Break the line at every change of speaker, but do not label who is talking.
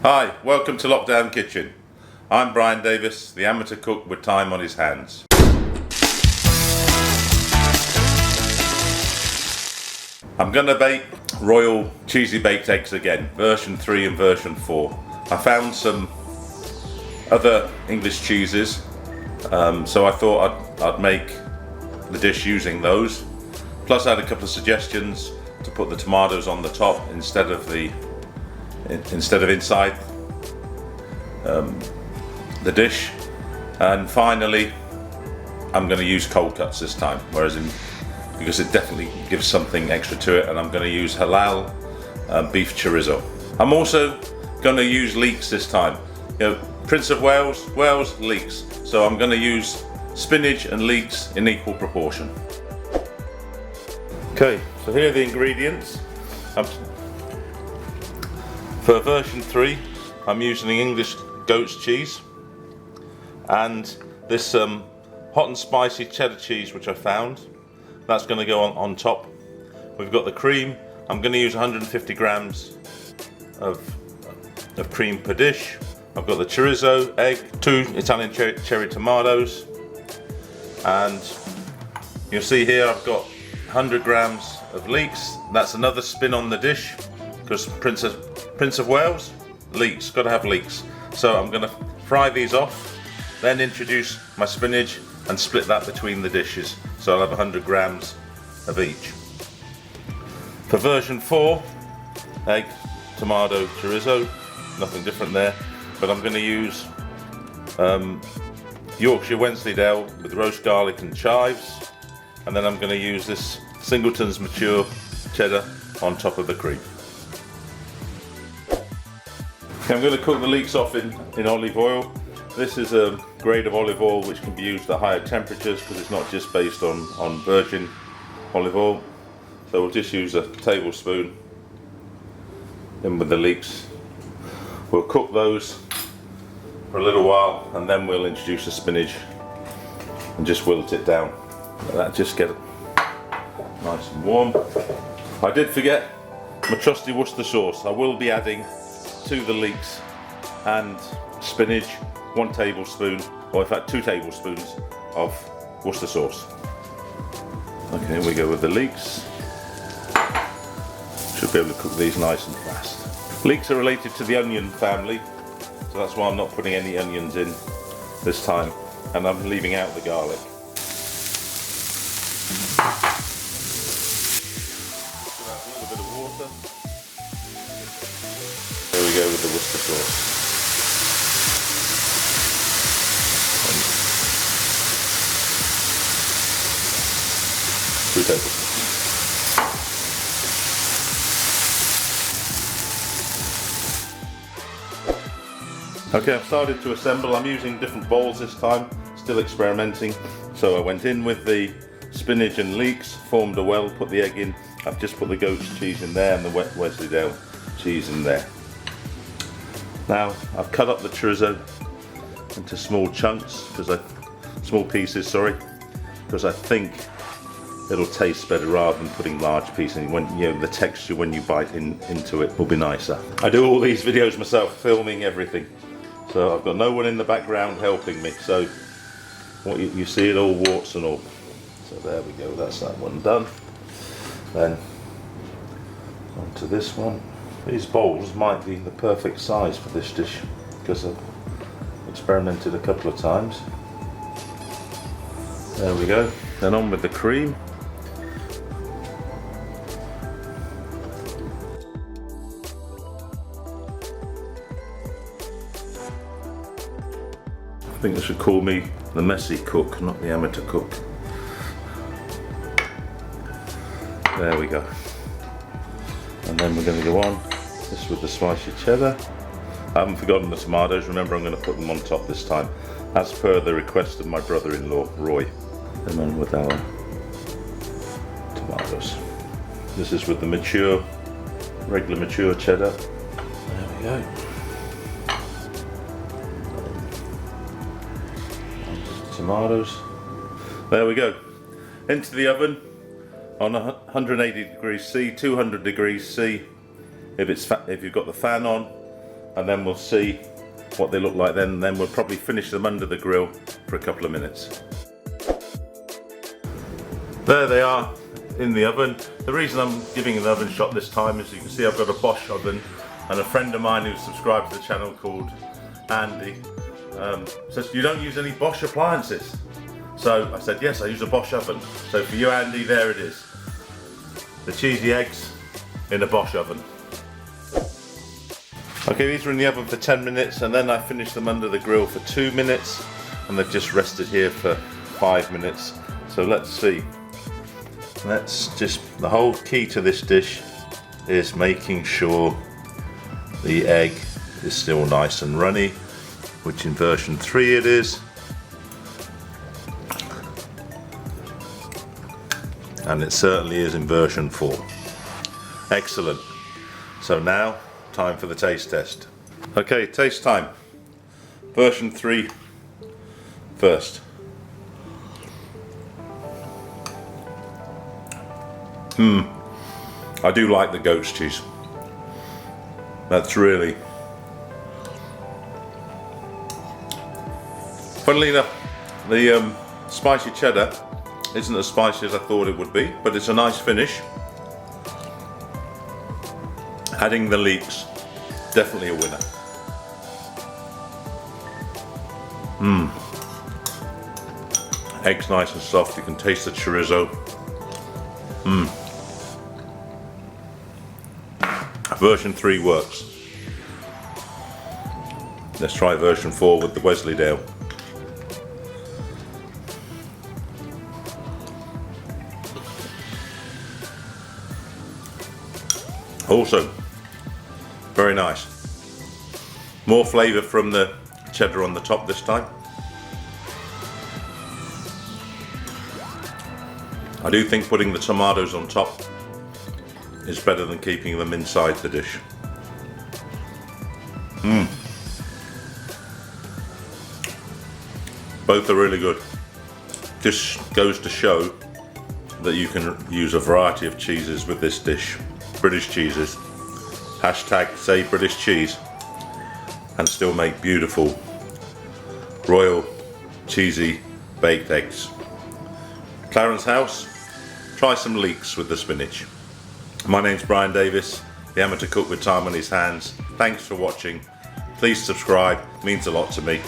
Hi, welcome to Lockdown Kitchen. I'm Brian Davis, the amateur cook with time on his hands. I'm going to bake royal cheesy baked eggs again, version 3 and version 4. I found some other English cheeses, so I thought I'd make the dish using those. Plus I had a couple of suggestions to put the tomatoes on the top instead of inside the dish. And finally I'm going to use cold cuts this time, because it definitely gives something extra to it, and I'm going to use halal beef chorizo. I'm also going to use leeks this time. Prince of Wales, leeks. So I'm going to use spinach and leeks in equal proportion. Okay, so here are the ingredients. For version 3, I'm using English goat's cheese and this hot and spicy cheddar cheese which I found. That's going to go on top. We've got the cream. I'm going to use 150 grams of cream per dish. I've got the chorizo, egg, 2 Italian cherry tomatoes, and you'll see here I've got 100 grams of leeks. That's another spin on the dish, because Prince of Wales, leeks, got to have leeks. So I'm going to fry these off, then introduce my spinach and split that between the dishes. So I'll have 100 grams of each. For version 4, egg, tomato, chorizo, nothing different there. But I'm going to use Yorkshire Wensleydale with roast garlic and chives, and then I'm going to use this Singletons mature cheddar on top of the cream. Okay, I'm going to cook the leeks off in olive oil. This is a grade of olive oil which can be used at higher temperatures because it's not just based on virgin olive oil. So we'll just use a tablespoon in with the leeks. We'll cook those for a little while, and then we'll introduce the spinach and just wilt it down. Let that just get nice and warm. I did forget my trusty Worcester sauce. I will be adding to the leeks and spinach 1 tablespoon, or in fact 2 tablespoons of Worcester sauce. Okay, here we go with the leeks. Should be able to cook these nice and fast. Leeks are related to the onion family, so that's why I'm not putting any onions in this time, and I'm leaving out the garlic. Add a little bit of water. There we go with the Worcester sauce. 2 tablespoons. Okay, I've started to assemble. I'm using different bowls this time, still experimenting. So I went in with the spinach and leeks, formed a well, put the egg in. I've just put the goat's cheese in there and the Wensleydale cheese in there. Now I've cut up the chorizo into small chunks, small pieces, because I think it'll taste better rather than putting large pieces. When the texture when you bite into it will be nicer. I do all these videos myself, filming everything. So I've got no one in the background helping me, so what you see it all warts and all. So there we go, that's that one done. Then onto this one. These bowls might be the perfect size for this dish because I've experimented a couple of times. There we go. Then on with the cream. I think they should call me the messy cook, not the amateur cook. There we go. And then we're going to go on this with the spicy cheddar. I haven't forgotten the tomatoes. Remember, I'm going to put them on top this time, as per the request of my brother-in-law, Roy. And then with our tomatoes. This is with the regular mature cheddar. There we go. Tomatoes. There we go. Into the oven on 180 degrees C, 200 degrees C if you've got the fan on, and then we'll see what they look like then, and then we'll probably finish them under the grill for a couple of minutes. There they are in the oven. The reason I'm giving an oven shot this time is you can see I've got a Bosch oven, and a friend of mine who's subscribed to the channel called Andy says, you don't use any Bosch appliances? So I said, yes, I use a Bosch oven. So for you, Andy, there it is. The cheesy eggs in a Bosch oven. Okay, these are in the oven for 10 minutes, and then I finished them under the grill for 2 minutes, and they've just rested here for 5 minutes. So let's see. The whole key to this dish is making sure the egg is still nice and runny, which in version 3 it is. And it certainly is in version 4. Excellent. So now, time for the taste test. Okay, taste time. Version 3 first. I do like the goat's cheese. That's really... Funnily enough, the spicy cheddar isn't as spicy as I thought it would be, but it's a nice finish. Adding the leeks, definitely a winner. Egg's nice and soft, you can taste the chorizo. Version 3 works. Let's try version 4 with the Wensleydale. Also, very nice. More flavour from the cheddar on the top this time. I do think putting the tomatoes on top is better than keeping them inside the dish. Both are really good. This goes to show that you can use a variety of cheeses with this dish. British cheeses. Hashtag say British cheese. And still make beautiful, royal, cheesy baked eggs. Clarence House, try some leeks with the spinach. My name's Brian Davis, the amateur cook with time on his hands. Thanks for watching. Please subscribe, it means a lot to me.